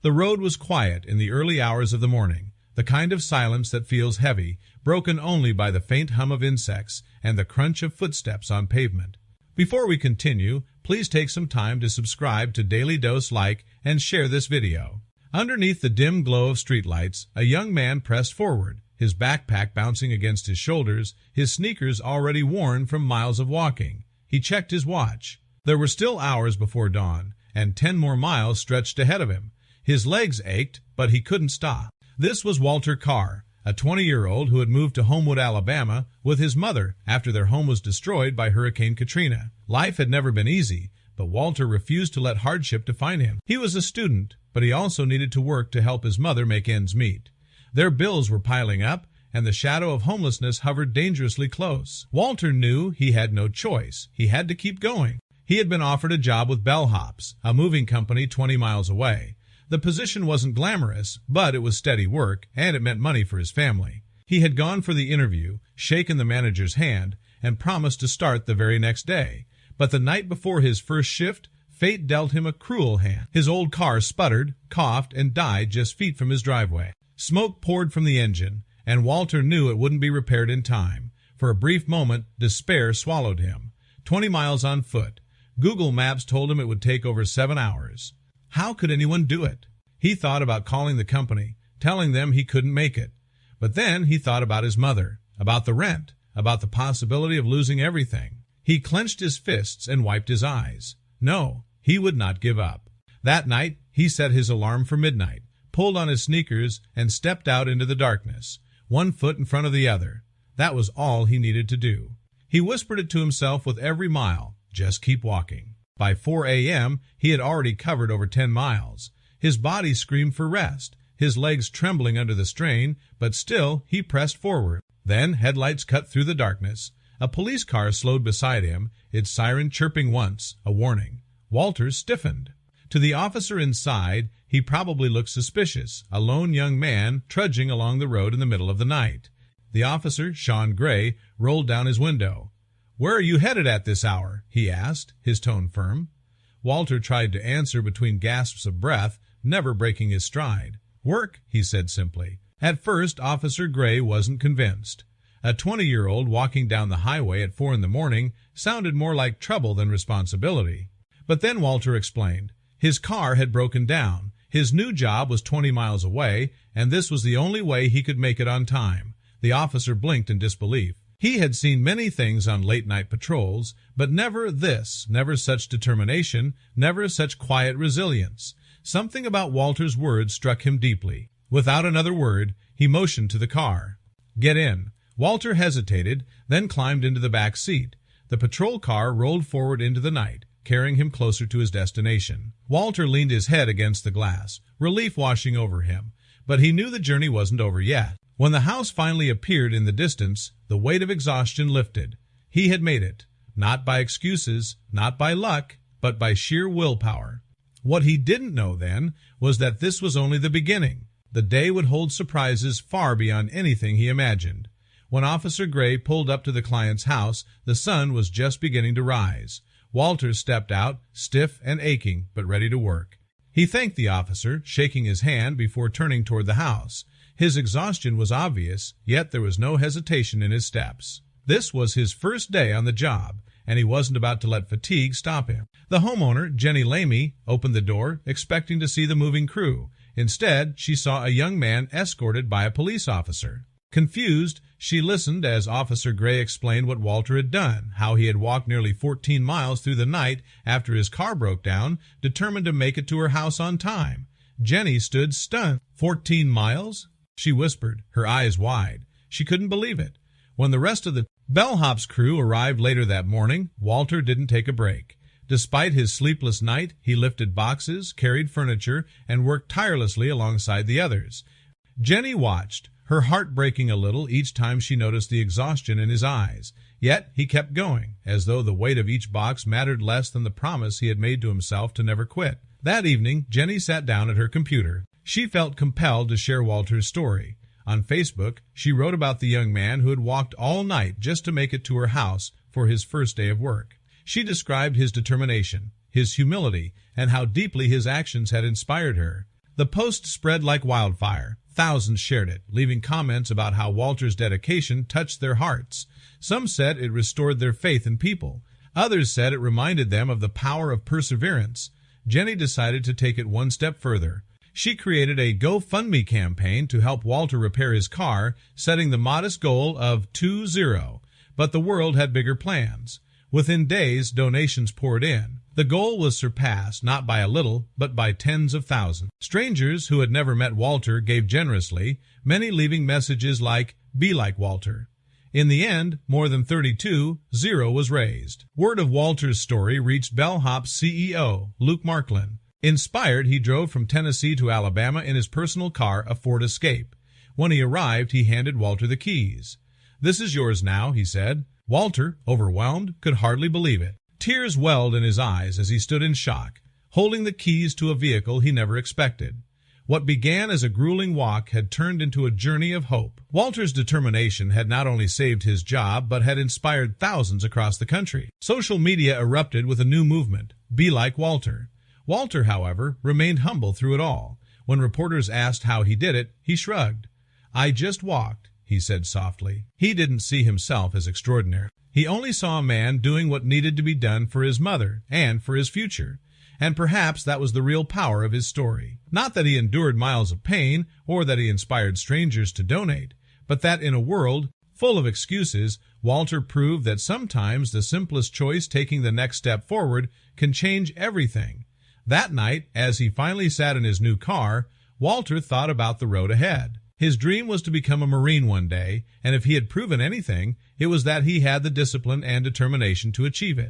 The road was quiet in the early hours of the morning, the kind of silence that feels heavy, broken only by the faint hum of insects and the crunch of footsteps on pavement. Before we continue, please take some time to subscribe to Dailydose, like, and share this video. Underneath the dim glow of streetlights, a young man pressed forward, his backpack bouncing against his shoulders, his sneakers already worn from miles of walking. He checked his watch. There were still hours before dawn, and 10 more miles stretched ahead of him. His legs ached, but he couldn't stop. This was Walter Carr, a 20-year-old who had moved to Homewood, Alabama, with his mother after their home was destroyed by Hurricane Katrina. Life had never been easy, but Walter refused to let hardship define him. He was a student, but he also needed to work to help his mother make ends meet. Their bills were piling up, and the shadow of homelessness hovered dangerously close. Walter knew he had no choice. He had to keep going. He had been offered a job with Bellhops, a moving company 20 miles away. The position wasn't glamorous, but it was steady work, and it meant money for his family. He had gone for the interview, shaken the manager's hand, and promised to start the very next day. But the night before his first shift, fate dealt him a cruel hand. His old car sputtered, coughed, and died just feet from his driveway. Smoke poured from the engine, and Walter knew it wouldn't be repaired in time. For a brief moment, despair swallowed him. 20 miles on foot. Google Maps told him it would take over 7 hours. How could anyone do it? He thought about calling the company, telling them he couldn't make it. But then he thought about his mother, about the rent, about the possibility of losing everything. He clenched his fists and wiped his eyes. No, he would not give up. That night, he set his alarm for midnight, pulled on his sneakers, and stepped out into the darkness, one foot in front of the other. That was all he needed to do. He whispered it to himself with every mile, just keep walking. By 4 a.m., he had already covered over 10 miles. His body screamed for rest, his legs trembling under the strain, but still he pressed forward. Then headlights cut through the darkness. A police car slowed beside him, its siren chirping once, a warning. Walter stiffened. To the officer inside, he probably looked suspicious, a lone young man trudging along the road in the middle of the night. The officer, Sean Gray, rolled down his window. "Where are you headed at this hour?" he asked, his tone firm. Walter tried to answer between gasps of breath, never breaking his stride. "Work," he said simply. At first, Officer Gray wasn't convinced. A 20-year-old walking down the highway at 4 in the morning sounded more like trouble than responsibility. But then Walter explained. His car had broken down. His new job was 20 miles away, and this was the only way he could make it on time. The officer blinked in disbelief. He had seen many things on late-night patrols, but never this, never such determination, never such quiet resilience. Something about Walter's words struck him deeply. Without another word, he motioned to the car. "Get in." Walter hesitated, then climbed into the back seat. The patrol car rolled forward into the night, carrying him closer to his destination. Walter leaned his head against the glass, relief washing over him. But he knew the journey wasn't over yet. When the house finally appeared in the distance, the weight of exhaustion lifted. He had made it, not by excuses, not by luck, but by sheer willpower. What he didn't know then was that this was only the beginning. The day would hold surprises far beyond anything he imagined. When Officer Gray pulled up to the client's house, the sun was just beginning to rise. Walter stepped out, stiff and aching, but ready to work. He thanked the officer, shaking his hand before turning toward the house. His exhaustion was obvious, yet there was no hesitation in his steps. This was his first day on the job, and he wasn't about to let fatigue stop him. The homeowner, Jenny Lamy, opened the door, expecting to see the moving crew. Instead, she saw a young man escorted by a police officer. Confused, she listened as Officer Gray explained what Walter had done, how he had walked nearly 14 miles through the night after his car broke down, determined to make it to her house on time. Jenny stood stunned. 14 miles? She whispered, her eyes wide. She couldn't believe it. When the rest of the Bellhops crew arrived later that morning, Walter didn't take a break. Despite his sleepless night, he lifted boxes, carried furniture, and worked tirelessly alongside the others. Jenny watched, her heart breaking a little each time she noticed the exhaustion in his eyes. Yet he kept going, as though the weight of each box mattered less than the promise he had made to himself to never quit. That evening, Jenny sat down at her computer. She felt compelled to share Walter's story. On Facebook, she wrote about the young man who had walked all night just to make it to her house for his first day of work. She described his determination, his humility, and how deeply his actions had inspired her. The post spread like wildfire. Thousands shared it, leaving comments about how Walter's dedication touched their hearts. Some said it restored their faith in people. Others said it reminded them of the power of perseverance. Jenny decided to take it one step further. She created a GoFundMe campaign to help Walter repair his car, setting the modest goal of $20. But the world had bigger plans. Within days, donations poured in. The goal was surpassed not by a little, but by tens of thousands. Strangers who had never met Walter gave generously, many leaving messages like, "Be like Walter." In the end, more than 32,000 was raised. Word of Walter's story reached Bellhop's CEO, Luke Marklin. Inspired, he drove from Tennessee to Alabama in his personal car, a Ford Escape. When he arrived, he handed Walter the keys. "This is yours now," he said. Walter, overwhelmed, could hardly believe it. Tears welled in his eyes as he stood in shock, holding the keys to a vehicle he never expected. What began as a grueling walk had turned into a journey of hope. Walter's determination had not only saved his job, but had inspired thousands across the country. Social media erupted with a new movement, "Be like Walter." Walter, however, remained humble through it all. When reporters asked how he did it, he shrugged. "I just walked," he said softly. He didn't see himself as extraordinary. He only saw a man doing what needed to be done for his mother and for his future. And perhaps that was the real power of his story. Not that he endured miles of pain or that he inspired strangers to donate, but that in a world full of excuses, Walter proved that sometimes the simplest choice, taking the next step forward, can change everything. That night, as he finally sat in his new car, Walter thought about the road ahead. His dream was to become a Marine one day, and if he had proven anything, it was that he had the discipline and determination to achieve it.